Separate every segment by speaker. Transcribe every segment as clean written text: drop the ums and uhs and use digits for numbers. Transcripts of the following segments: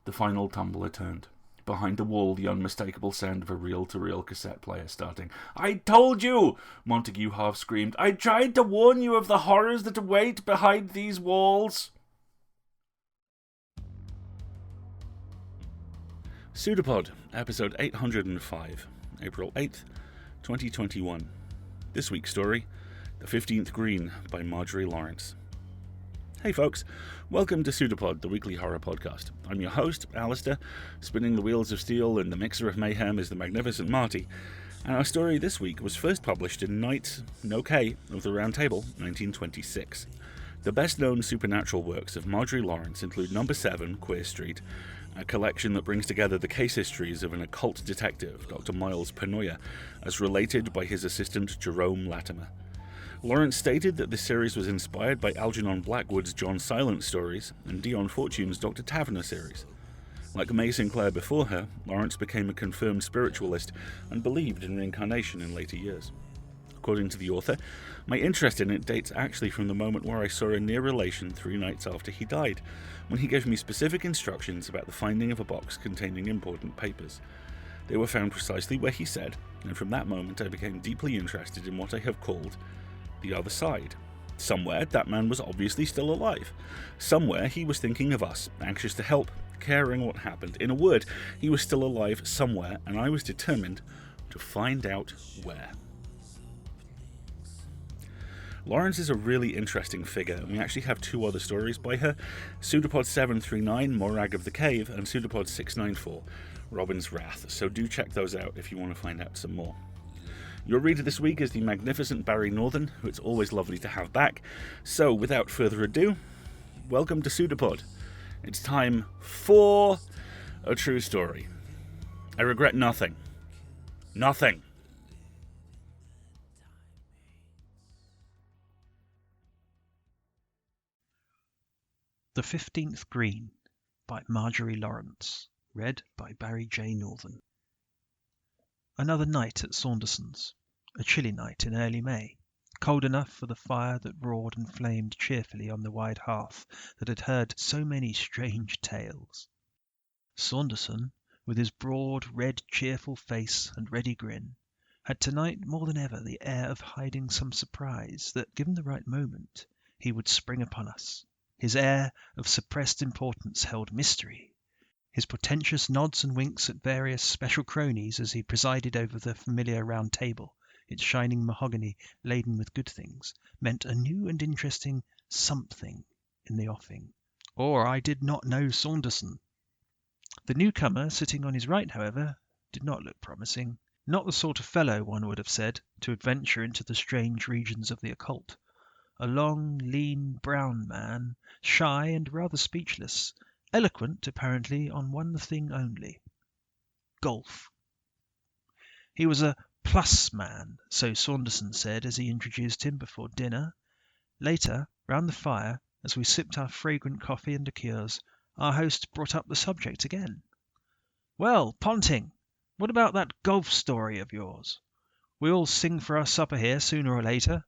Speaker 1: The final tumbler turned. Behind the wall, the unmistakable sound of a reel-to-reel cassette player starting. "I told you!" Montague half screamed. "I tried to warn you of the horrors that await behind these walls." PseudoPod, episode 805, April 8th, 2021. This week's story, The 15th Green by Marjorie Lawrence. Hey folks, welcome to PseudoPod, the weekly horror podcast. I'm your host, Alistair. Spinning the wheels of steel and the mixer of mayhem is the magnificent Marty. And our story this week was first published in Knights, no K, of the Round Table, 1926. The best-known supernatural works of Marjorie Lawrence include Number 7, Queer Street, a collection that brings together the case histories of an occult detective, Dr. Miles Penoya, as related by his assistant Jerome Latimer. Lawrence stated that this series was inspired by Algernon Blackwood's John Silence stories and Dion Fortune's Dr. Taverner series. Like May Sinclair before her, Lawrence became a confirmed spiritualist and believed in reincarnation in later years. According to the author, my interest in it dates actually from the moment where I saw a near relation 3 nights after he died, when he gave me specific instructions about the finding of a box containing important papers. They were found precisely where he said, and from that moment I became deeply interested in what I have called the other side. Somewhere, that man was obviously still alive. Somewhere, he was thinking of us, anxious to help, caring what happened. In a word, he was still alive somewhere, and I was determined to find out where. Lawrence is a really interesting figure, and we actually have 2 other stories by her, PseudoPod 739, Morag of the Cave, and PseudoPod 694, Robin's Wrath, so do check those out if you want to find out some more. Your reader this week is the magnificent Barry Northern, who it's always lovely to have back. So, without further ado, welcome to PseudoPod. It's time for a true story. I regret nothing. Nothing.
Speaker 2: The 15th Green by Marjorie Lawrence. Read by Barry J. Northern. Another night at Saunderson's, a chilly night in early May, cold enough for the fire that roared and flamed cheerfully on the wide hearth that had heard so many strange tales. Saunderson, with his broad, red, cheerful face and ready grin, had tonight more than ever the air of hiding some surprise that, given the right moment, he would spring upon us. His air of suppressed importance held mystery. His portentous nods and winks at various special cronies as he presided over the familiar round table, its shining mahogany laden with good things, meant a new and interesting something in the offing. Or I did not know Saunderson. The newcomer, sitting on his right, however, did not look promising. Not the sort of fellow, one would have said, to adventure into the strange regions of the occult. A long, lean, brown man, shy and rather speechless, eloquent, apparently, on one thing only: golf. He was a plus man, so Saunderson said as he introduced him before dinner. Later, round the fire, as we sipped our fragrant coffee and liqueurs, our host brought up the subject again. "Well, Ponting, what about that golf story of yours? We all sing for our supper here, sooner or later.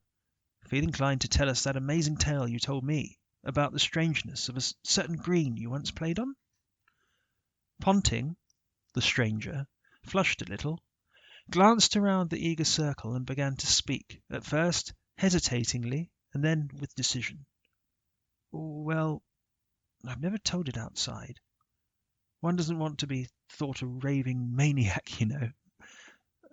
Speaker 2: Feel inclined to tell us that amazing tale you told me about the strangeness of a certain green you once played on?" Ponting, the stranger, flushed a little, glanced around the eager circle and began to speak, at first hesitatingly and then with decision. "Well, I've never told it outside. One doesn't want to be thought a raving maniac, you know.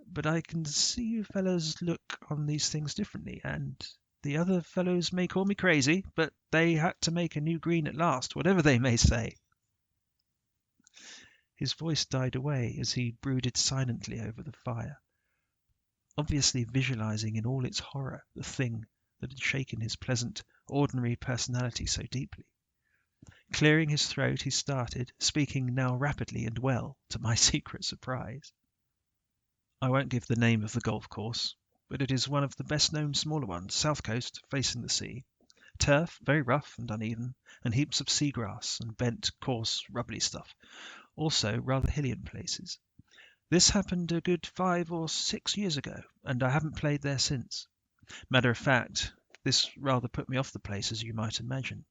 Speaker 2: But I can see you fellows look on these things differently, and the other fellows may call me crazy, but they had to make a new green at last, whatever they may say." His voice died away as he brooded silently over the fire, obviously visualizing in all its horror the thing that had shaken his pleasant, ordinary personality so deeply. Clearing his throat, he started, speaking now rapidly and well, to my secret surprise. "I won't give the name of the golf course, but it is one of the best-known smaller ones, south coast, facing the sea. Turf, very rough and uneven, and heaps of seagrass and bent, coarse, rubbly stuff. Also rather hilly in places. This happened a good 5 or 6 years ago, and I haven't played there since. Matter of fact, this rather put me off the place, as you might imagine.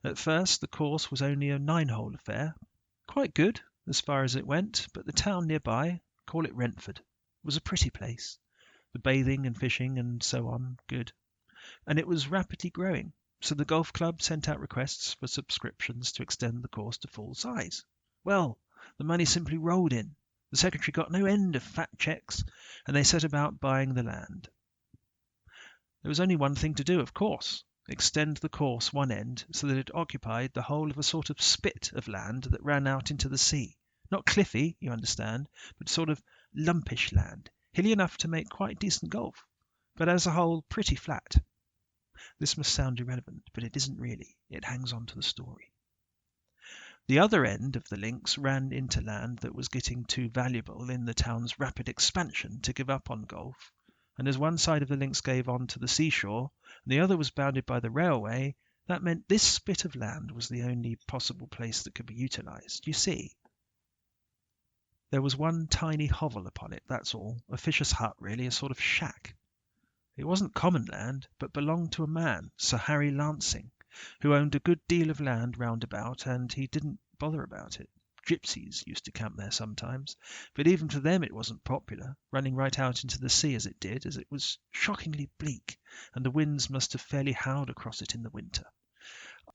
Speaker 2: At first the course was only a 9-hole affair, quite good as far as it went, but the town nearby, call it Rentford, was a pretty place. The bathing and fishing and so on, good. And it was rapidly growing, so the golf club sent out requests for subscriptions to extend the course to full size. Well, the money simply rolled in. The secretary got no end of fat cheques, and they set about buying the land. There was only one thing to do, of course. Extend the course one end so that it occupied the whole of a sort of spit of land that ran out into the sea. Not cliffy, you understand, but sort of lumpish land, hilly enough to make quite decent golf, but as a whole pretty flat. This must sound irrelevant, but it isn't really. It hangs on to the story. The other end of the links ran into land that was getting too valuable in the town's rapid expansion to give up on golf, and as one side of the links gave on to the seashore, and the other was bounded by the railway, that meant this bit of land was the only possible place that could be utilised. You see? There was one tiny hovel upon it, that's all, a fisher's hut really, a sort of shack. It wasn't common land, but belonged to a man, Sir Harry Lancing, who owned a good deal of land round about, and he didn't bother about it. Gypsies used to camp there sometimes, but even for them it wasn't popular, running right out into the sea as it did, as it was shockingly bleak, and the winds must have fairly howled across it in the winter.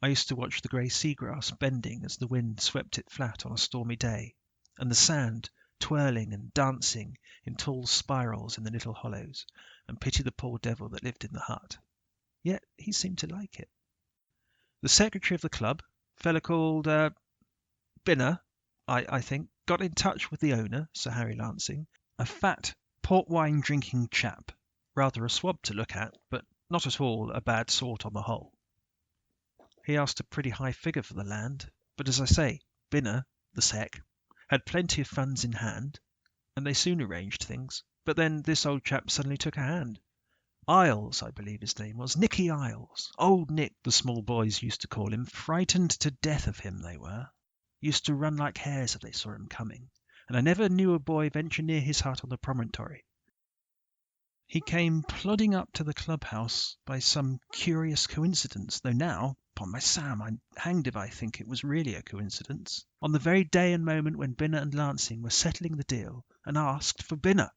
Speaker 2: I used to watch the grey seagrass bending as the wind swept it flat on a stormy day, and the sand twirling and dancing in tall spirals in the little hollows, and pity the poor devil that lived in the hut. Yet he seemed to like it. The secretary of the club, a fellow called Binner, I think, got in touch with the owner, Sir Harry Lancing, a fat, port wine drinking chap, rather a swab to look at, but not at all a bad sort on the whole. He asked a pretty high figure for the land, but as I say, Binner, the sec, had plenty of funds in hand, and they soon arranged things. But then this old chap suddenly took a hand. Isles, I believe his name was, Nicky Isles. Old Nick, the small boys used to call him. Frightened to death of him they were. Used to run like hares if they saw him coming, and I never knew a boy venture near his hut on the promontory. He came plodding up to the clubhouse by some curious coincidence, though now, upon my Sam, I'm hanged if I think it was really a coincidence, on the very day and moment when Binner and Lancing were settling the deal, and asked for Binner.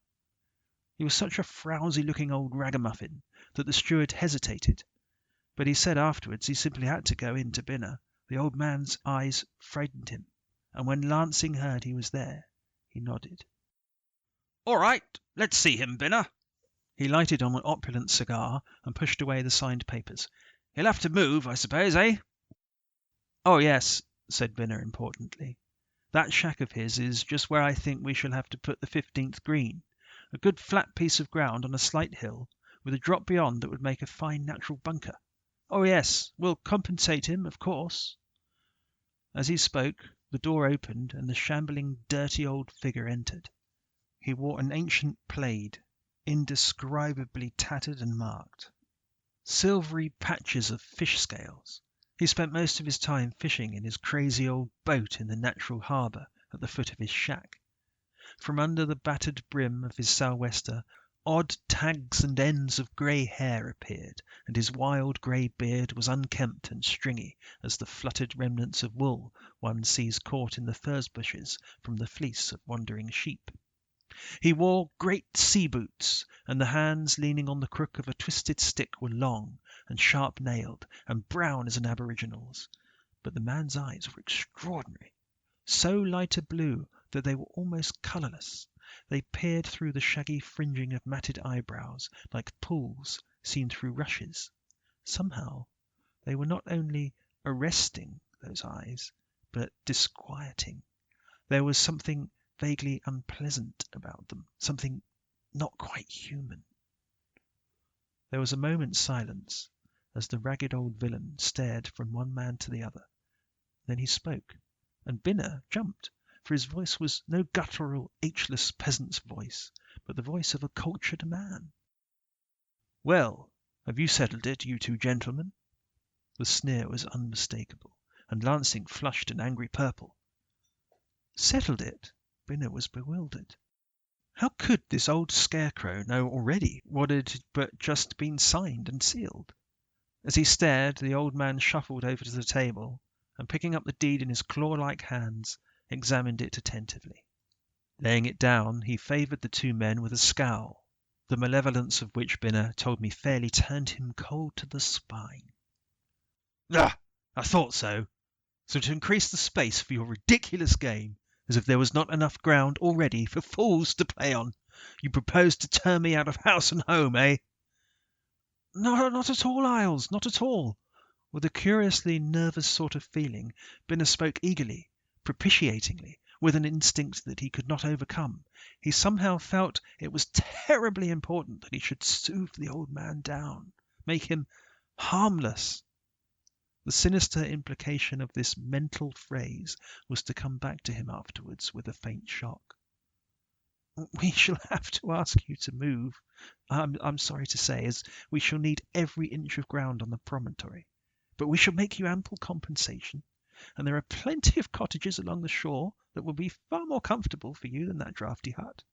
Speaker 2: He was such a frowsy-looking old ragamuffin that the steward hesitated, but he said afterwards he simply had to go in to Binner. The old man's eyes frightened him, and when Lancing heard he was there, he nodded. "All right, let's see him, Binner." He lighted on an opulent cigar and pushed away the signed papers. "He'll have to move, I suppose, eh?" "Oh, yes," said Binner importantly. "That shack of his is just where I think we shall have to put the 15th green. A good flat piece of ground on a slight hill, with a drop beyond that would make a fine natural bunker. Oh, yes, we'll compensate him, of course." As he spoke, the door opened and the shambling, dirty old figure entered. He wore an ancient plaid, indescribably tattered and marked. Silvery patches of fish scales. He spent most of his time fishing in his crazy old boat in the natural harbour at the foot of his shack. From under the battered brim of his sou'wester, odd tags and ends of grey hair appeared, and his wild grey beard was unkempt and stringy as the fluttered remnants of wool one sees caught in the furze bushes from the fleece of wandering sheep. He wore great sea boots, and the hands leaning on the crook of a twisted stick were long and sharp-nailed and brown as an aboriginal's. But the man's eyes were extraordinary, so light a blue that they were almost colourless. They peered through the shaggy fringing of matted eyebrows like pools seen through rushes. Somehow they were not only arresting, those eyes, but disquieting. There was something vaguely unpleasant about them, something not quite human. There was a moment's silence as the ragged old villain stared from one man to the other. Then he spoke, and Binner jumped, for his voice was no guttural, H-less peasant's voice, but the voice of a cultured man. "Well, have you settled it, you two gentlemen?" The sneer was unmistakable, and Lancing flushed an angry purple. Settled it? Binner was bewildered. How could this old scarecrow know already what had but just been signed and sealed? As he stared, the old man shuffled over to the table, and picking up the deed in his claw-like hands, examined it attentively. Laying it down, he favoured the two men with a scowl, the malevolence of which Binner told me fairly turned him cold to the spine. "Ah, I thought so. So to increase the space for your ridiculous game, as if there was not enough ground already for fools to play on, you propose to turn me out of house and home, eh?" "No, not at all, Isles, not at all." With a curiously nervous sort of feeling, Binner spoke eagerly, propitiatingly, with an instinct that he could not overcome. He somehow felt it was terribly important that he should soothe the old man down, make him harmless. The sinister implication of this mental phrase was to come back to him afterwards with a faint shock. "We shall have to ask you to move, I'm sorry to say, as we shall need every inch of ground on the promontory. But we shall make you ample compensation, and there are plenty of cottages along the shore that will be far more comfortable for you than that draughty hut."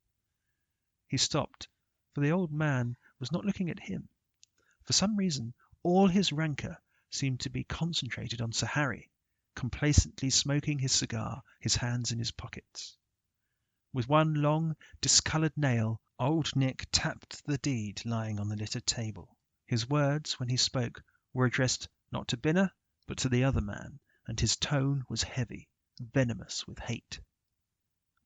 Speaker 2: He stopped, for the old man was not looking at him. For some reason, all his rancour seemed to be concentrated on Sir Harry, complacently smoking his cigar, his hands in his pockets. With one long, discoloured nail, old Nick tapped the deed lying on the littered table. His words, when he spoke, were addressed not to Binner, but to the other man, and his tone was heavy, venomous with hate.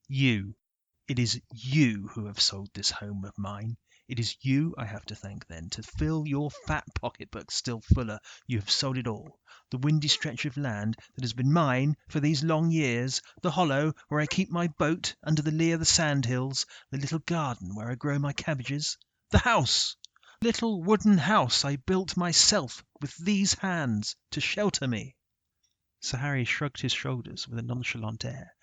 Speaker 2: It is you who have sold this home of mine. It is you I have to thank, then. To fill your fat pocketbook still fuller, you have sold it all. The windy stretch of land that has been mine for these long years, the hollow where I keep my boat under the lee of the sandhills, the little garden where I grow my cabbages, the house, little wooden house I built myself with these hands to shelter me." Sir Harry shrugged his shoulders with a nonchalant air,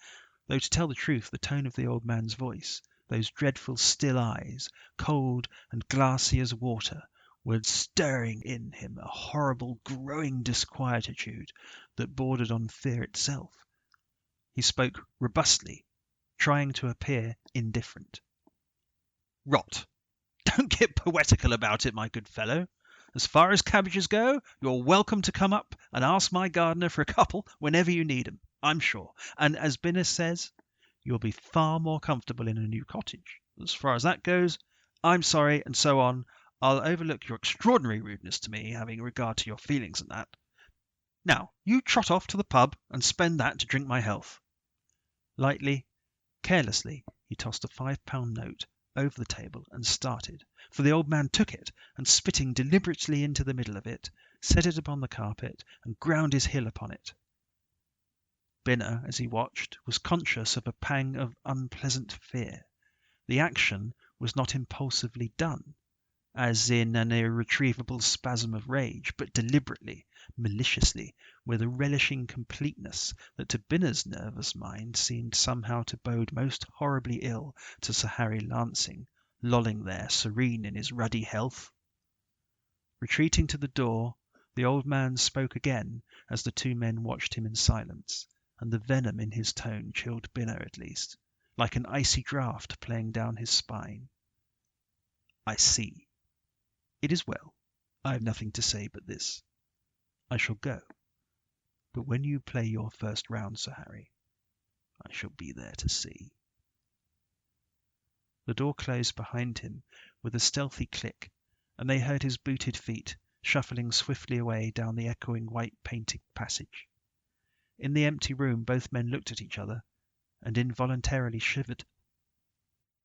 Speaker 2: though to tell the truth the tone of the old man's voice, those dreadful still eyes, cold and glassy as water, were stirring in him a horrible growing disquietude that bordered on fear itself. He spoke robustly, trying to appear indifferent. "Rot! Don't get poetical about it, my good fellow. As far as cabbages go, you're welcome to come up and ask my gardener for a couple whenever you need 'em, I'm sure. And as Binner says, you'll be far more comfortable in a new cottage. As far as that goes, I'm sorry, and so on. I'll overlook your extraordinary rudeness to me, having regard to your feelings and that. Now, you trot off to the pub and spend that to drink my health." Lightly, carelessly, he tossed a £5 note over the table and started, for the old man took it, and spitting deliberately into the middle of it, set it upon the carpet and ground his heel upon it. Binner, as he watched, was conscious of a pang of unpleasant fear. The action was not impulsively done, as in an irretrievable spasm of rage, but deliberately, maliciously, with a relishing completeness that to Binner's nervous mind seemed somehow to bode most horribly ill to Sir Harry Lancing, lolling there serene in his ruddy health. Retreating to the door, the old man spoke again as the two men watched him in silence, and the venom in his tone chilled Binner at least, like an icy draught playing down his spine. "I see. It is well. I have nothing to say but this. I shall go. But when you play your first round, Sir Harry, I shall be there to see." The door closed behind him with a stealthy click, and they heard his booted feet shuffling swiftly away down the echoing white-painted passage. In the empty room both men looked at each other, and involuntarily shivered.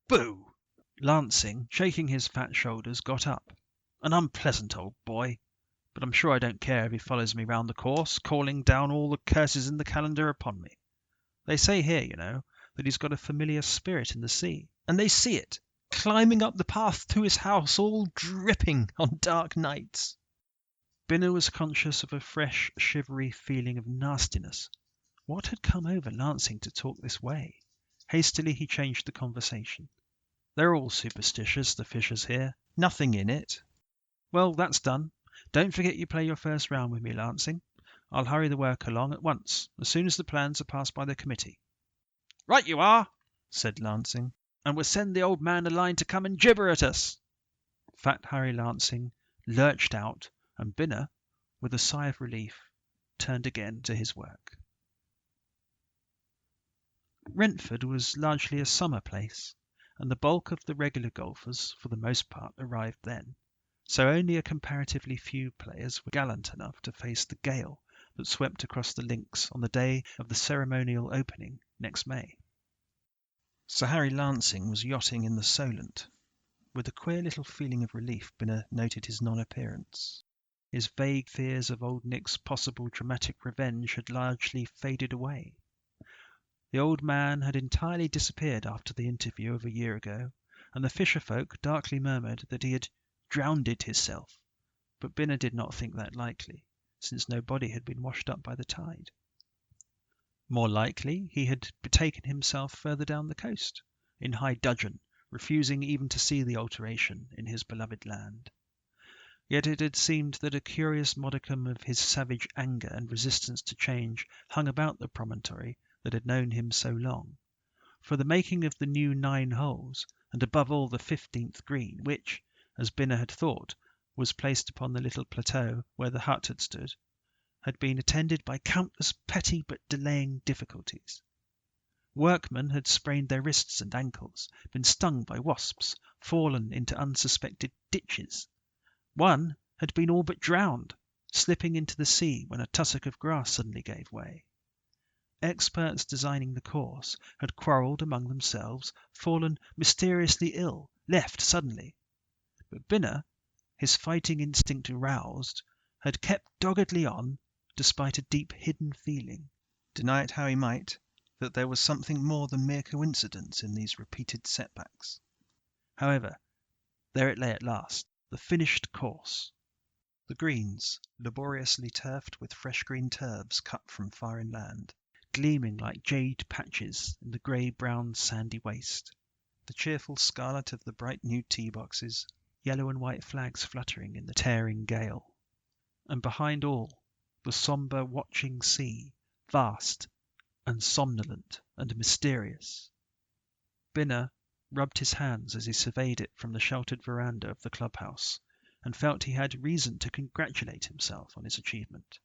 Speaker 2: "Boo!" Lancing, shaking his fat shoulders, got up. "An unpleasant old boy, but I'm sure I don't care if he follows me round the course, calling down all the curses in the calendar upon me. They say here, you know, that he's got a familiar spirit in the sea, and they see it, climbing up the path to his house, all dripping on dark nights." Binner was conscious of a fresh, shivery feeling of nastiness. What had come over Lancing to talk this way? Hastily he changed the conversation. "They're all superstitious, the fishers here. Nothing in it. Well, that's done. Don't forget you play your first round with me, Lancing. I'll hurry the work along at once, as soon as the plans are passed by the committee." "Right you are," said Lancing, "and we'll send the old man a line to come and gibber at us." Fat Harry Lancing lurched out, and Binner, with a sigh of relief, turned again to his work. Rentford was largely a summer place, and the bulk of the regular golfers, for the most part, arrived then, so only a comparatively few players were gallant enough to face the gale that swept across the links on the day of the ceremonial opening next May. Sir Harry Lancing was yachting in the Solent. With a queer little feeling of relief, Binner noted his non-appearance. His vague fears of Old Nick's possible dramatic revenge had largely faded away. The old man had entirely disappeared after the interview of a year ago, and the fisher folk darkly murmured that he had drowned himself, but Binner did not think that likely, since no body had been washed up by the tide. More likely he had betaken himself further down the coast, in high dudgeon, refusing even to see the alteration in his beloved land. Yet it had seemed that a curious modicum of his savage anger and resistance to change hung about the promontory that had known him so long, for the making of the new 9 holes, and above all the 15th green, which, as Binner had thought, was placed upon the little plateau where the hut had stood, had been attended by countless petty but delaying difficulties. Workmen had sprained their wrists and ankles, been stung by wasps, fallen into unsuspected ditches. One had been all but drowned, slipping into the sea when a tussock of grass suddenly gave way. Experts designing the course had quarrelled among themselves, fallen mysteriously ill, left suddenly. But Binner, his fighting instinct aroused, had kept doggedly on, despite a deep hidden feeling, deny it how he might, that there was something more than mere coincidence in these repeated setbacks. However, there it lay at last, the finished course. The greens, laboriously turfed with fresh green turfs cut from far inland, gleaming like jade patches in the grey-brown sandy waste, the cheerful scarlet of the bright new tee boxes, yellow and white flags fluttering in the tearing gale, and behind all, the sombre watching sea, vast and somnolent and mysterious. Binner rubbed his hands as he surveyed it from the sheltered veranda of the clubhouse, and felt he had reason to congratulate himself on his achievement.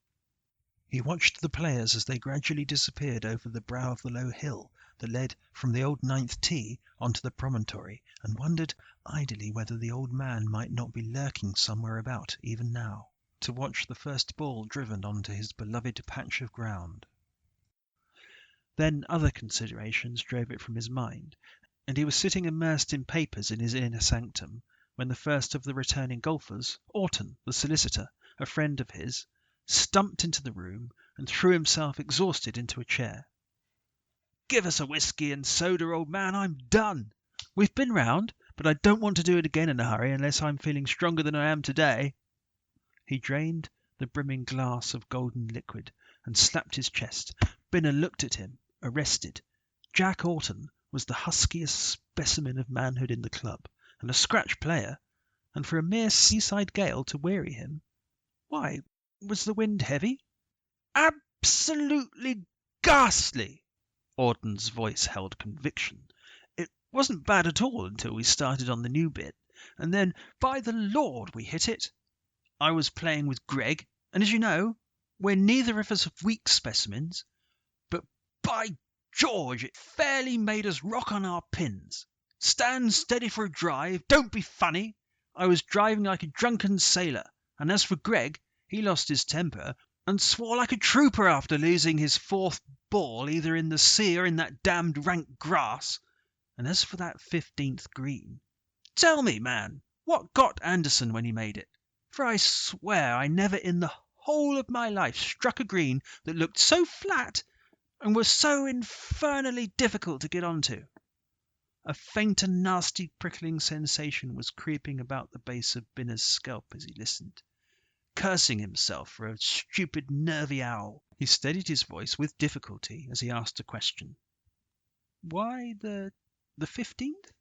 Speaker 2: He watched the players as they gradually disappeared over the brow of the low hill that led from the old 9th tee onto the promontory, and wondered idly whether the old man might not be lurking somewhere about even now, to watch the first ball driven onto his beloved patch of ground. Then other considerations drove it from his mind, and he was sitting immersed in papers in his inner sanctum, when the first of the returning golfers, Orton, the solicitor, a friend of his, stumped into the room and threw himself exhausted into a chair. "Give us a whisky and soda, old man, I'm done. We've been round, but I don't want to do it again in a hurry unless I'm feeling stronger than I am today." He drained the brimming glass of golden liquid and slapped his chest. Binner looked at him, arrested. Jack Orton was the huskiest specimen of manhood in the club, and a scratch player, and for a mere seaside gale to weary him. Why, was the wind heavy? "Absolutely ghastly!" Orton's voice held conviction. "It wasn't bad at all until we started on the new bit, and then, by the Lord, we hit it. I was playing with Greg, and as you know, we're neither of us weak specimens, but by George, it fairly made us rock on our pins. Stand steady for a drive, don't be funny. I was driving like a drunken sailor, and as for Greg, he lost his temper and swore like a trooper after losing his 4th ball either in the sea or in that damned rank grass. And as for that 15th green, tell me, man, what got Anderson when he made it? For I swear I never in the whole of my life struck a green that looked so flat and was so infernally difficult to get onto." A faint and nasty prickling sensation was creeping about the base of Binner's scalp as he listened. Cursing himself for a stupid nervy owl, he steadied his voice with difficulty as he asked a question. "Why the 15th?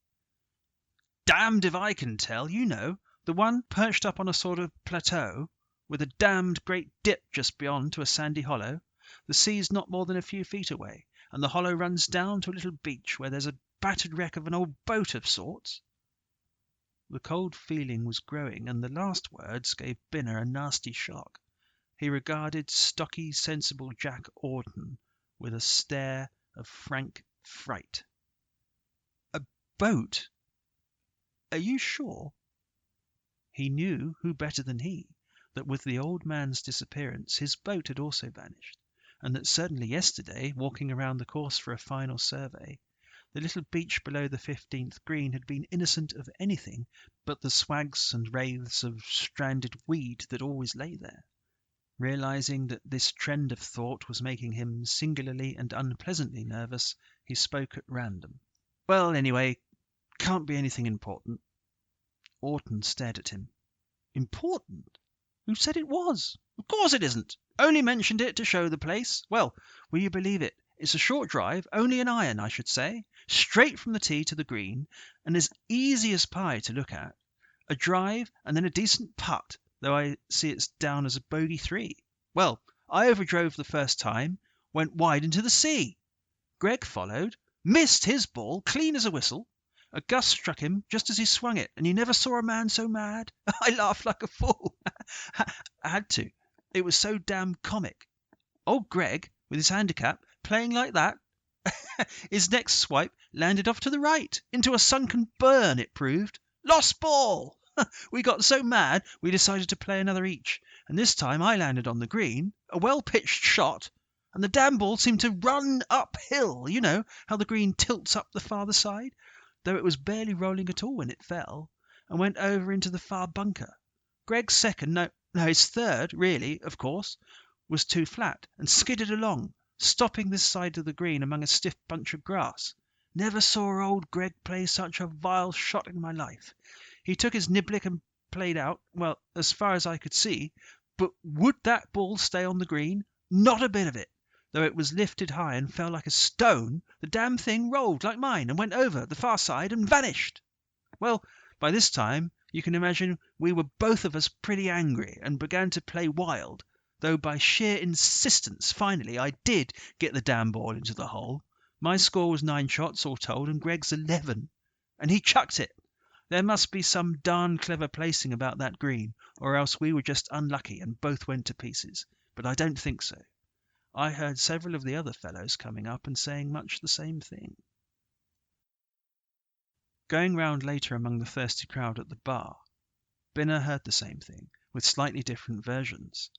Speaker 2: "Damned if I can tell, you know, the one perched up on a sort of plateau, with a damned great dip just beyond to a sandy hollow. The sea's not more than a few feet away, and the hollow runs down to a little beach where there's a battered wreck of an old boat of sorts." The cold feeling was growing, and the last words gave Binner a nasty shock. He regarded stocky, sensible Jack Orton with a stare of frank fright. A boat? Are you sure? He knew, who better than he, that with the old man's disappearance his boat had also vanished, and that certainly yesterday, walking around the course for a final survey, the little beach below the 15th green had been innocent of anything but the swags and wraiths of stranded weed that always lay there. Realizing that this trend of thought was making him singularly and unpleasantly nervous, he spoke at random. Well, anyway, can't be anything important. Orton stared at him. Important? Who said it was? Of course it isn't. Only mentioned it to show the place. Well, will you believe it? It's a short drive, only an iron, I should say, straight from the tee to the green, and as easy as pie to look at. A drive and then a decent putt, though I see it's down as a bogey 3. Well, I overdrove the first time, went wide into the sea. Greg followed, missed his ball clean as a whistle. A gust struck him just as he swung it, and you never saw a man so mad. I laughed like a fool. I had to. It was so damn comic. Old Greg, with his handicap, playing like that. His next swipe landed off to the right, into a sunken burn, it proved. Lost ball! We got so mad we decided to play another each, and this time I landed on the green, a well-pitched shot, and the damn ball seemed to run uphill. You know how the green tilts up the farther side, though it was barely rolling at all when it fell, and went over into the far bunker. Greg's second, no, his third, really, of course, was too flat, and skidded along, stopping this side of the green among a stiff bunch of grass. Never saw old Greg play such a vile shot in my life. He took his niblick and played out, well, as far as I could see, but would that ball stay on the green? Not a bit of it. Though it was lifted high and fell like a stone, the damn thing rolled like mine and went over the far side and vanished. Well, by this time, you can imagine we were both of us pretty angry and began to play wild, though by sheer insistence, finally, I did get the damn ball into the hole. My score was 9 shots all told, and Greg's 11. And he chucked it. There must be some darn clever placing about that green, or else we were just unlucky and both went to pieces. But I don't think so. I heard several of the other fellows coming up and saying much the same thing. Going round later among the thirsty crowd at the bar, Binner heard the same thing, with slightly different versions.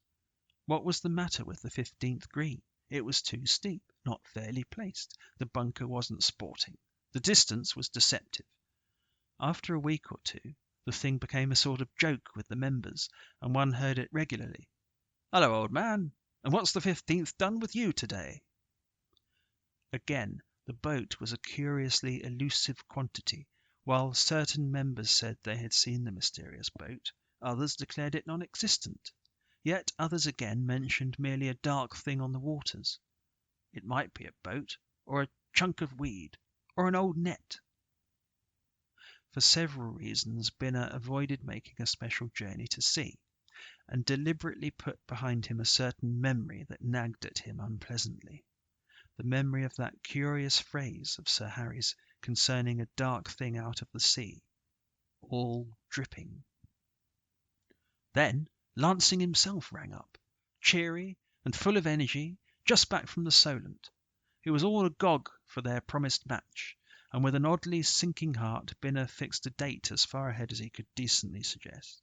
Speaker 2: What was the matter with the 15th green? It was too steep, not fairly placed. The bunker wasn't sporting. The distance was deceptive. After a week or two, the thing became a sort of joke with the members, and one heard it regularly. "Hello, old man, and what's the 15th done with you today?" Again, the boat was a curiously elusive quantity. While certain members said they had seen the mysterious boat, others declared it non-existent. Yet others again mentioned merely a dark thing on the waters. It might be a boat, or a chunk of weed, or an old net. For several reasons, Binner avoided making a special journey to sea, and deliberately put behind him a certain memory that nagged at him unpleasantly. The memory of that curious phrase of Sir Harry's concerning a dark thing out of the sea, all dripping. Then Lansing himself rang up, cheery and full of energy, just back from the Solent. He was all agog for their promised match, and with an oddly sinking heart, Binner fixed a date as far ahead as he could decently suggest.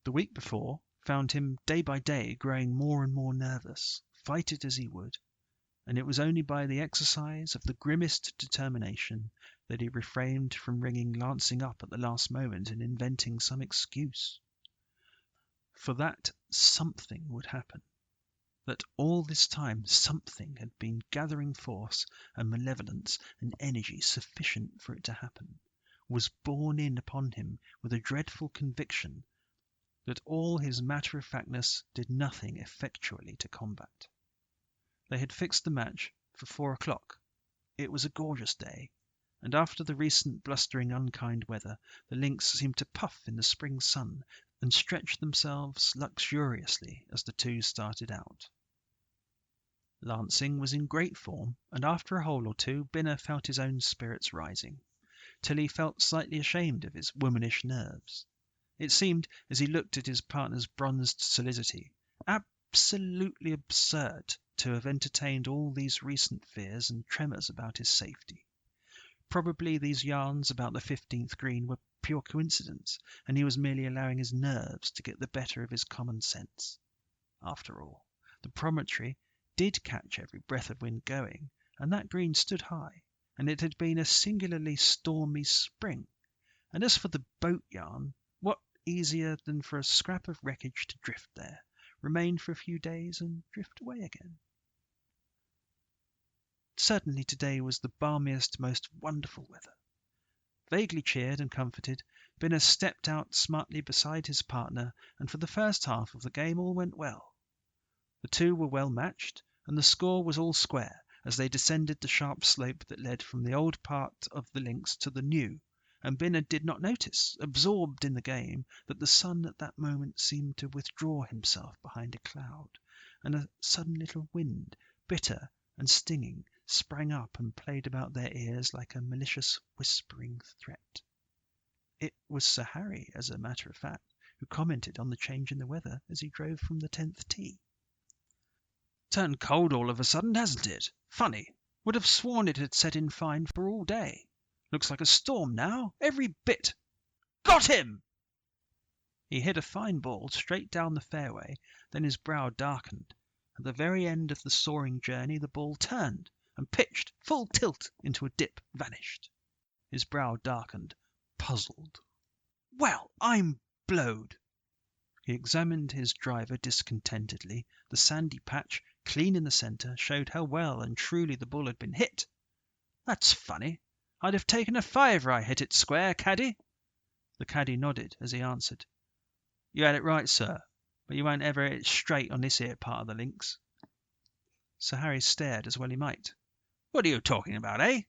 Speaker 2: The week before found him day by day growing more and more nervous, fight it as he would, and it was only by the exercise of the grimmest determination that he refrained from ringing Lansing up at the last moment and inventing some excuse. For that something would happen, that all this time something had been gathering force and malevolence and energy sufficient for it to happen, was borne in upon him with a dreadful conviction that all his matter-of-factness did nothing effectually to combat. They had fixed the match for 4 o'clock. It was a gorgeous day, and after the recent blustering unkind weather, the links seemed to puff in the spring sun and stretch themselves luxuriously as the two started out. Lansing was in great form, and after a hole or two, Binner felt his own spirits rising, till he felt slightly ashamed of his womanish nerves. It seemed, as he looked at his partner's bronzed solidity, absolutely absurd to have entertained all these recent fears and tremors about his safety. Probably these yarns about the 15th green were pure coincidence, and he was merely allowing his nerves to get the better of his common sense. After all, the promontory did catch every breath of wind going, and that green stood high, and it had been a singularly stormy spring. And as for the boat yarn, what easier than for a scrap of wreckage to drift there, remain for a few days, and drift away again? Certainly today was the balmiest, most wonderful weather. Vaguely cheered and comforted, Binner stepped out smartly beside his partner, and for the first half of the game all went well. The two were well matched, and the score was all square as they descended the sharp slope that led from the old part of the links to the new, and Binner did not notice, absorbed in the game, that the sun at that moment seemed to withdraw himself behind a cloud, and a sudden little wind, bitter and stinging, sprang up and played about their ears like a malicious whispering threat. It was Sir Harry, as a matter of fact, who commented on the change in the weather as he drove from the 10th tee. "Turned cold all of a sudden, hasn't it? Funny. Would have sworn it had set in fine for all day. Looks like a storm now, every bit. Got him!" He hit a fine ball straight down the fairway, then his brow darkened. At the very end of the soaring journey the ball turned and pitched full tilt into a dip, vanished. His brow darkened, puzzled. "Well, I'm blowed!" He examined his driver discontentedly. The sandy patch, clean in the centre, showed how well and truly the ball had been hit. "That's funny. I'd have taken a fiver I hit it square, caddy." The caddy nodded as he answered, "You had it right, sir, but you won't ever hit it straight on this here part of the links." Sir Harry stared as well he might. "What are you talking about, eh?"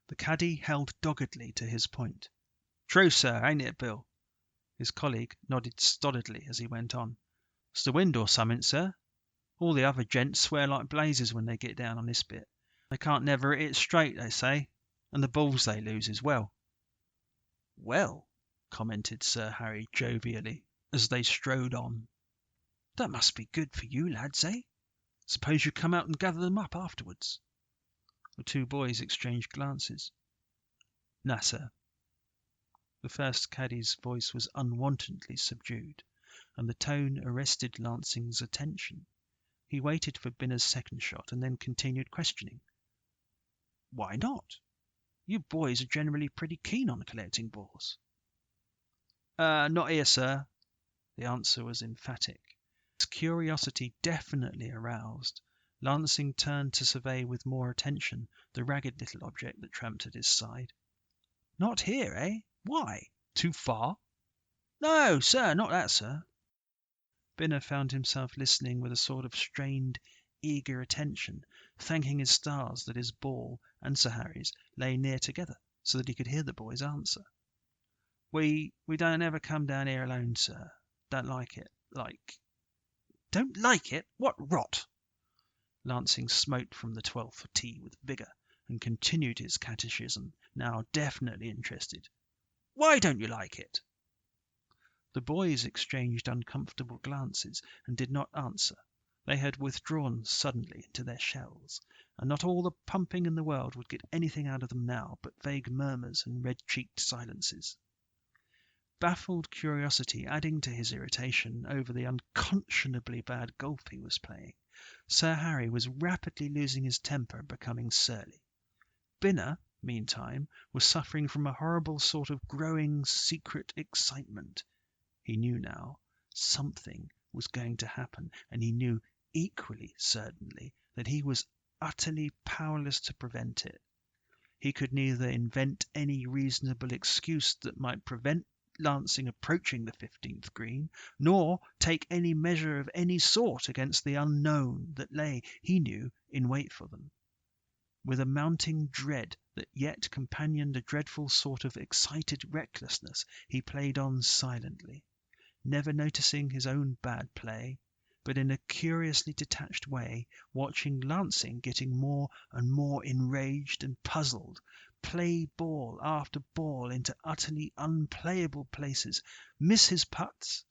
Speaker 2: The caddy held doggedly to his point. "True, sir, ain't it, Bill?" His colleague nodded stolidly as he went on. "It's the wind or something, sir. All the other gents swear like blazes when they get down on this bit. They can't never hit it straight, they say, and the balls they lose as well." "Well," commented Sir Harry jovially, as they strode on, "that must be good for you lads, eh? Suppose you come out and gather them up afterwards?" The two boys exchanged glances. "No, sir." The first caddy's voice was unwontedly subdued, and the tone arrested Lansing's attention. He waited for Binner's second shot, and then continued questioning. "Why not? You boys are generally pretty keen on collecting balls." Not here, sir." The answer was emphatic. His curiosity definitely aroused. Lansing turned to survey with more attention the ragged little object that tramped at his side. "Not here, eh? Why? Too far?" "No, sir, not that, sir." Binner found himself listening with a sort of strained, eager attention, thanking his stars that his ball and Sir Harry's lay near together, so that he could hear the boy's answer. We don't ever come down here alone, sir. Don't like it. Don't like it? What rot!" Lansing smote from the 12th tee with vigour, and continued his catechism, now definitely interested. "Why don't you like it?" The boys exchanged uncomfortable glances, and did not answer. They had withdrawn suddenly into their shells, and not all the pumping in the world would get anything out of them now but vague murmurs and red-cheeked silences. Baffled curiosity adding to his irritation over the unconscionably bad golf he was playing, Sir Harry was rapidly losing his temper and becoming surly. Binner, meantime, was suffering from a horrible sort of growing secret excitement. He knew now something was going to happen, and he knew equally certainly that he was utterly powerless to prevent it. He could neither invent any reasonable excuse that might prevent Lansing approaching the 15th green, nor take any measure of any sort against the unknown that lay, he knew, in wait for them. With a mounting dread that yet companioned a dreadful sort of excited recklessness, he played on silently, never noticing his own bad play, but in a curiously detached way, watching Lansing getting more and more enraged and puzzled, play ball after ball into utterly unplayable places, miss his putts,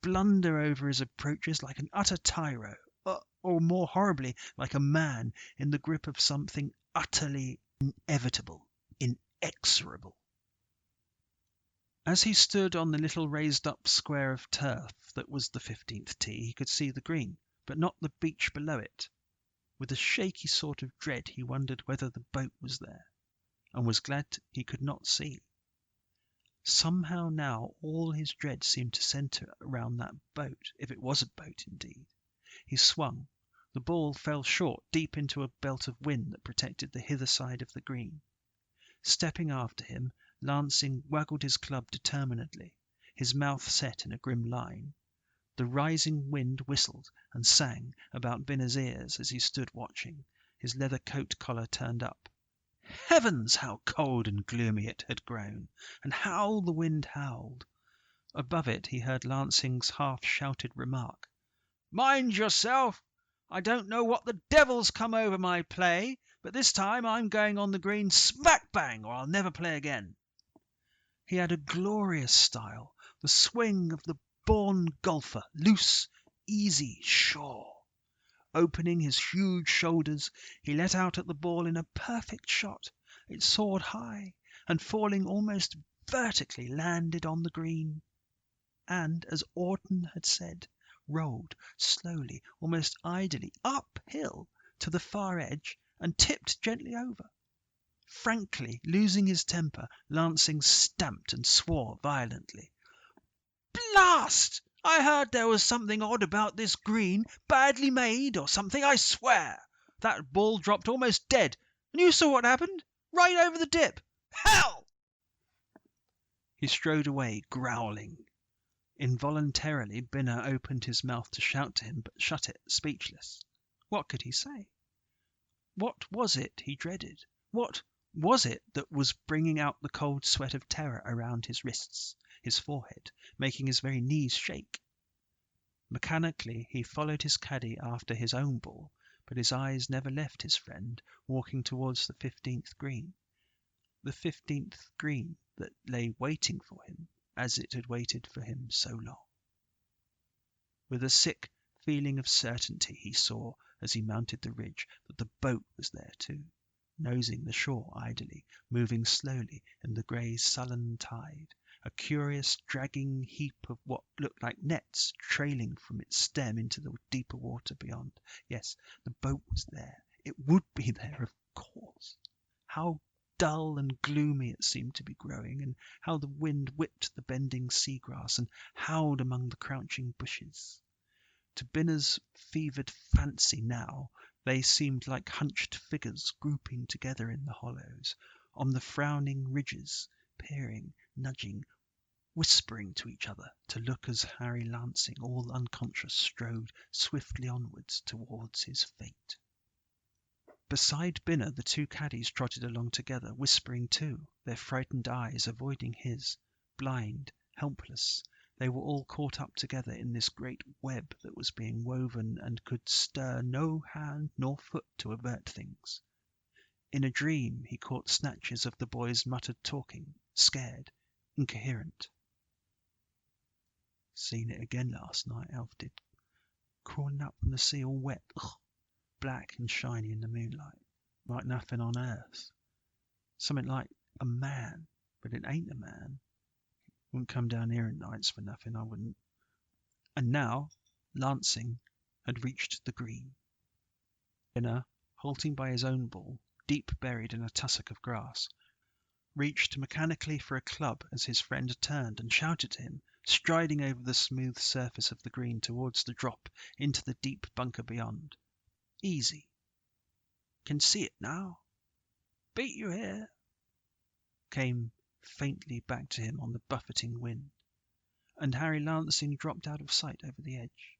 Speaker 2: blunder over his approaches like an utter tyro, or more horribly, like a man in the grip of something utterly inevitable, inexorable. As he stood on the little raised-up square of turf that was the 15th tee, he could see the green, but not the beach below it. With a shaky sort of dread he wondered whether the boat was there, and was glad he could not see. Somehow now all his dread seemed to centre around that boat, if it was a boat indeed. He swung. The ball fell short, deep into a belt of wind that protected the hither side of the green. Stepping after him, Lancing waggled his club determinedly, his mouth set in a grim line. The rising wind whistled and sang about Binner's ears as he stood watching, his leather coat collar turned up. Heavens, how cold and gloomy it had grown, and how the wind howled! Above it he heard Lancing's half-shouted remark. "Mind yourself! I don't know what the devil's come over my play, but this time I'm going on the green smack bang, or I'll never play again." He had a glorious style, the swing of the born golfer, loose, easy, sure. Opening his huge shoulders, he let out at the ball in a perfect shot. It soared high, and falling almost vertically, landed on the green, and, as Orton had said, rolled slowly, almost idly, uphill to the far edge, and tipped gently over. Frankly losing his temper, Lancing stamped and swore violently. "Blast! I heard there was something odd about this green, badly made or something, I swear. That ball dropped almost dead, and you saw what happened? Right over the dip. Hell!" He strode away, growling. Involuntarily Binner opened his mouth to shout to him, but shut it, speechless. What could he say? What was it he dreaded? What was it that was bringing out the cold sweat of terror around his wrists, his forehead, making his very knees shake? Mechanically he followed his caddy after his own ball, but his eyes never left his friend, walking towards the 15th green. The 15th green that lay waiting for him, as it had waited for him so long. With a sick feeling of certainty he saw, as he mounted the ridge, that the boat was there too, nosing the shore idly, moving slowly in the grey sullen tide, a curious dragging heap of what looked like nets trailing from its stem into the deeper water beyond. Yes, the boat was there. It would be there, of course. How dull and gloomy it seemed to be growing, and how the wind whipped the bending sea-grass and howled among the crouching bushes. To Binner's fevered fancy now, they seemed like hunched figures grouping together in the hollows, on the frowning ridges, peering, nudging, whispering to each other to look as Harry Lancing, all unconscious, strode swiftly onwards towards his fate. Beside Binner the two caddies trotted along together, whispering too, their frightened eyes avoiding his. Blind, helpless, they were all caught up together in this great web that was being woven and could stir no hand nor foot to avert things. In a dream he caught snatches of the boys' muttered talking, scared, incoherent. "Seen it again last night, Alf did. Crawling up from the sea all wet. Ugh. Black and shiny in the moonlight, like nothing on earth. Something like a man, but it ain't a man. Wouldn't come down here at nights for nothing, I wouldn't." And now Lancing had reached the green. Binner, halting by his own ball, deep buried in a tussock of grass, reached mechanically for a club as his friend turned and shouted to him, striding over the smooth surface of the green towards the drop into the deep bunker beyond. "Easy. Can see it now. Beat you here," came faintly back to him on the buffeting wind, and Harry Lancing dropped out of sight over the edge.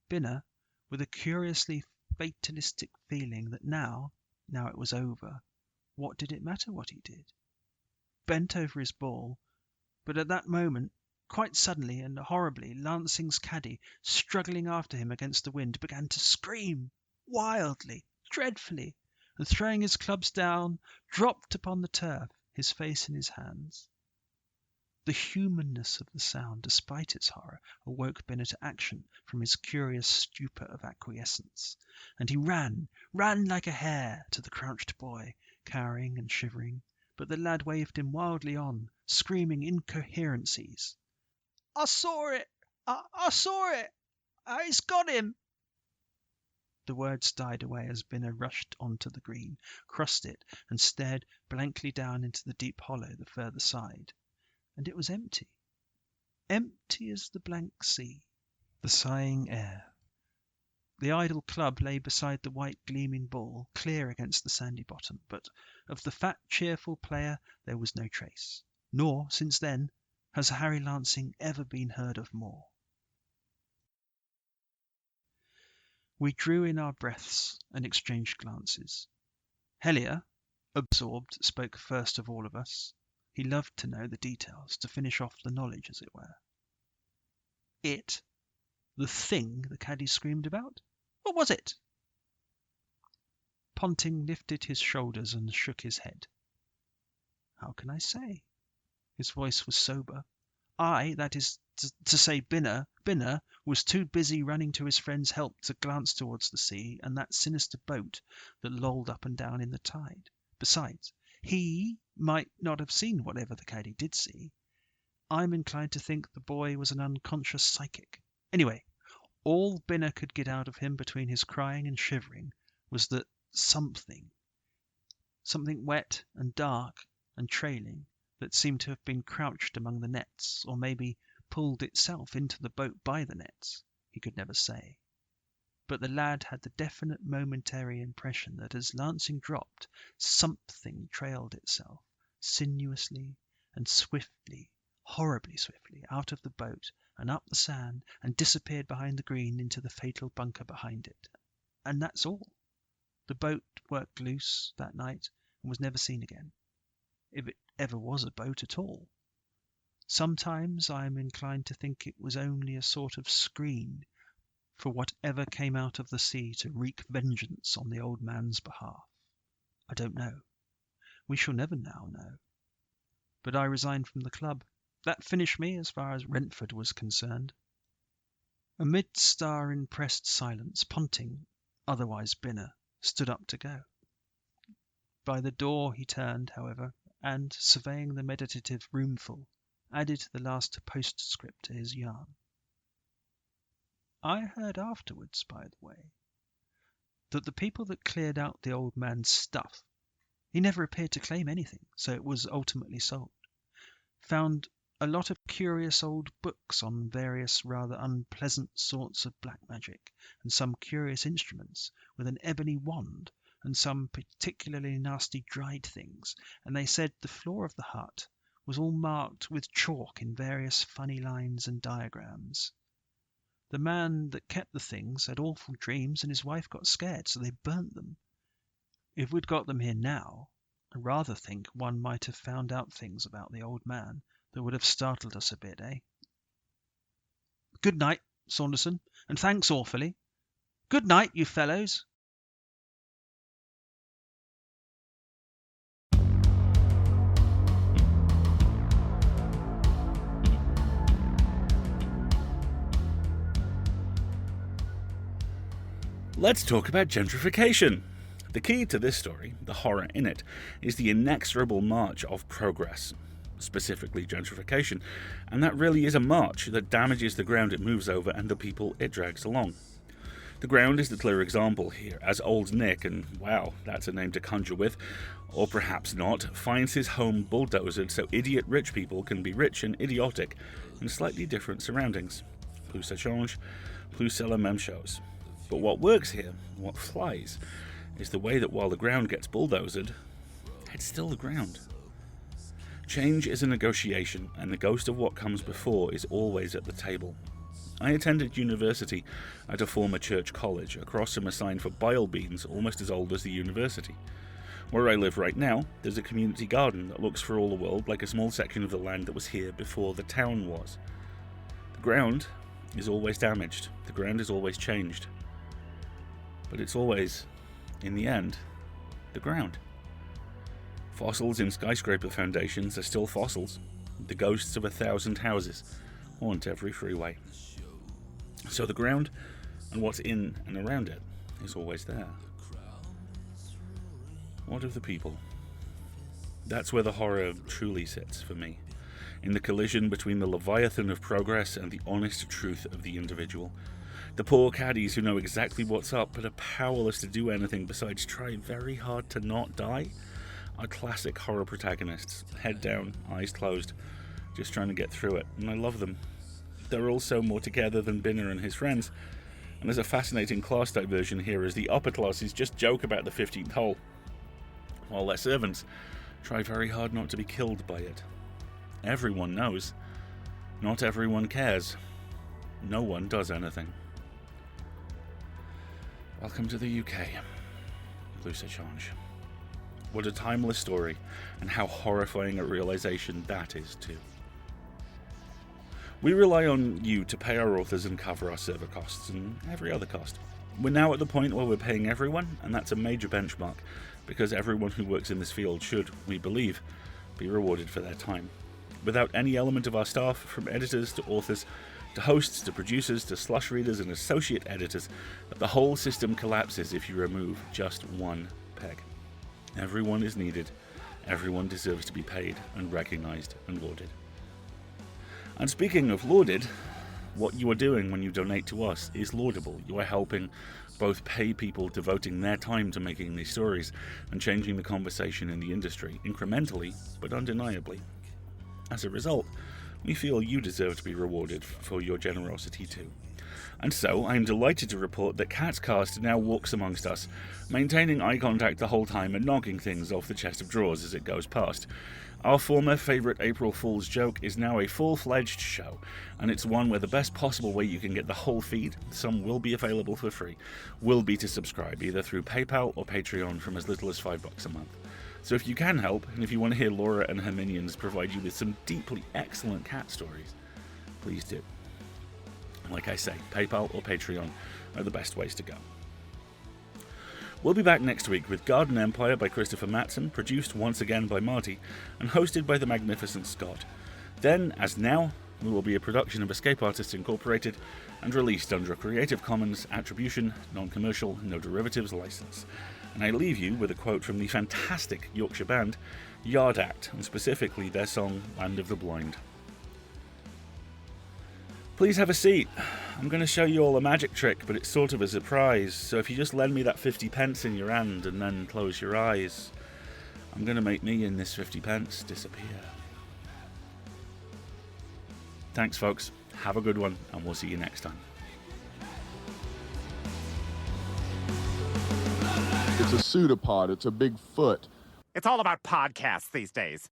Speaker 2: Binner, with a curiously fatalistic feeling that now it was over, what did it matter what he did? Bent over his ball, but at that moment, quite suddenly and horribly, Lancing's caddy, struggling after him against the wind, began to scream, wildly, dreadfully, and throwing his clubs down, dropped upon the turf, his face in his hands. The humanness of the sound, despite its horror, awoke Binner to action from his curious stupor of acquiescence, and he ran like a hare to the crouched boy, cowering and shivering, but the lad waved him wildly on, screaming incoherencies. "I saw it! I saw it! He's got him!" The words died away as Binner rushed onto the green, crossed it, and stared blankly down into the deep hollow the further side. And it was empty. Empty as the blank sea, the sighing air. The idle club lay beside the white gleaming ball, clear against the sandy bottom, but of the fat, cheerful player there was no trace. Nor, since then, has Harry Lancing ever been heard of more. We drew in our breaths and exchanged glances. Hellier, absorbed, spoke first of all of us. He loved to know the details, to finish off the knowledge, as it were. It? The thing the caddie screamed about? What was it? Ponting lifted his shoulders and shook his head. How can I say? His voice was sober. That is to say, Binner was too busy running to his friend's help to glance towards the sea and that sinister boat that lolled up and down in the tide. Besides, he might not have seen whatever the caddie did see. I'm inclined to think the boy was an unconscious psychic. Anyway, all Binner could get out of him between his crying and shivering was that something wet and dark and trailing that seemed to have been crouched among the nets, or maybe pulled itself into the boat by the nets. He could never say. But the lad had the definite momentary impression that as Lancing dropped, something trailed itself, sinuously and swiftly, horribly swiftly, out of the boat and up the sand and disappeared behind the green into the fatal bunker behind it. And that's all. The boat worked loose that night and was never seen again, if it ever was a boat at all. Sometimes I am inclined to think it was only a sort of screen for whatever came out of the sea to wreak vengeance on the old man's behalf. I don't know. We shall never now know. But I resigned from the club. That finished me as far as Rentford was concerned. Amidst our impressed silence, Ponting, otherwise Binner, stood up to go. By the door he turned, however, and, surveying the meditative roomful, added the last postscript to his yarn. I heard afterwards, by the way, that the people that cleared out the old man's stuff, he never appeared to claim anything, so it was ultimately sold, found a lot of curious old books on various rather unpleasant sorts of black magic, and some curious instruments with an ebony wand, and some particularly nasty dried things, and they said the floor of the hut was all marked with chalk in various funny lines and diagrams. The man that kept the things had awful dreams, and his wife got scared, so they burnt them. If we'd got them here now, I rather think one might have found out things about the old man that would have startled us a bit, eh? Good night, Saunderson, and thanks awfully. Good night, you fellows.
Speaker 1: Let's talk about gentrification. The key to this story, the horror in it, is the inexorable march of progress, specifically gentrification, and that really is a march that damages the ground it moves over and the people it drags along. The ground is the clear example here, as Old Nick, and wow, that's a name to conjure with, or perhaps not, finds his home bulldozered so idiot rich people can be rich and idiotic in slightly different surroundings. Plus ça change, plus c'est la même chose. But what works here, what flies, is the way that while the ground gets bulldozered, it's still the ground. Change is a negotiation, and the ghost of what comes before is always at the table. I attended university at a former church college, across from a sign for bile beans almost as old as the university. Where I live right now, there's a community garden that looks for all the world like a small section of the land that was here before the town was. The ground is always damaged, the ground is always changed. But it's always, in the end, the ground. Fossils in skyscraper foundations are still fossils. The ghosts of 1,000 houses haunt every freeway. So the ground and what's in and around it is always there. What of the people? That's where the horror truly sits for me, in the collision between the leviathan of progress and the honest truth of the individual. The poor caddies who know exactly what's up but are powerless to do anything besides try very hard to not die are classic horror protagonists, head down, eyes closed, just trying to get through it, and I love them. They're also more together than Binner and his friends, and there's a fascinating class diversion here as the upper classes just joke about the 15th hole, while their servants try very hard not to be killed by it. Everyone knows. Not everyone cares. No one does anything. Welcome to the UK. Plus change. What a timeless story, and how horrifying a realization that is too. We rely on you to pay our authors and cover our server costs and every other cost. We're now at the point where we're paying everyone, and that's a major benchmark, because everyone who works in this field should, we believe, be rewarded for their time. Without any element of our staff, from editors to authors, to hosts, to producers, to slush readers and associate editors, the whole system collapses if you remove just one peg. Everyone is needed, everyone deserves to be paid and recognised and lauded. And speaking of lauded, what you are doing when you donate to us is laudable. You are helping both pay people devoting their time to making these stories and changing the conversation in the industry, incrementally but undeniably. As a result, we feel you deserve to be rewarded for your generosity too. And so, I am delighted to report that Catscast now walks amongst us, maintaining eye contact the whole time and knocking things off the chest of drawers as it goes past. Our former favourite April Fool's joke is now a full-fledged show, and it's one where the best possible way you can get the whole feed, some will be available for free, will be to subscribe either through PayPal or Patreon from as little as $5 a month. So if you can help, and if you want to hear Laura and her minions provide you with some deeply excellent cat stories, please do. Like I say, PayPal or Patreon are the best ways to go. We'll be back next week with Garden Empire by Christopher Matson, produced once again by Marty, and hosted by the magnificent Scott. Then, as now, we will be a production of Escape Artists Incorporated and released under a Creative Commons Attribution, Non-Commercial, No Derivatives license. And I leave you with a quote from the fantastic Yorkshire band Yard Act, and specifically their song Land of the Blind. Please have a seat. I'm going to show you all a magic trick, but it's sort of a surprise, so if you just lend me that 50p in your hand and then close your eyes, I'm going to make me and this 50p disappear. Thanks folks, have a good one, and we'll see you next time.
Speaker 3: It's a pseudopod, it's a big foot.
Speaker 4: It's all about podcasts these days.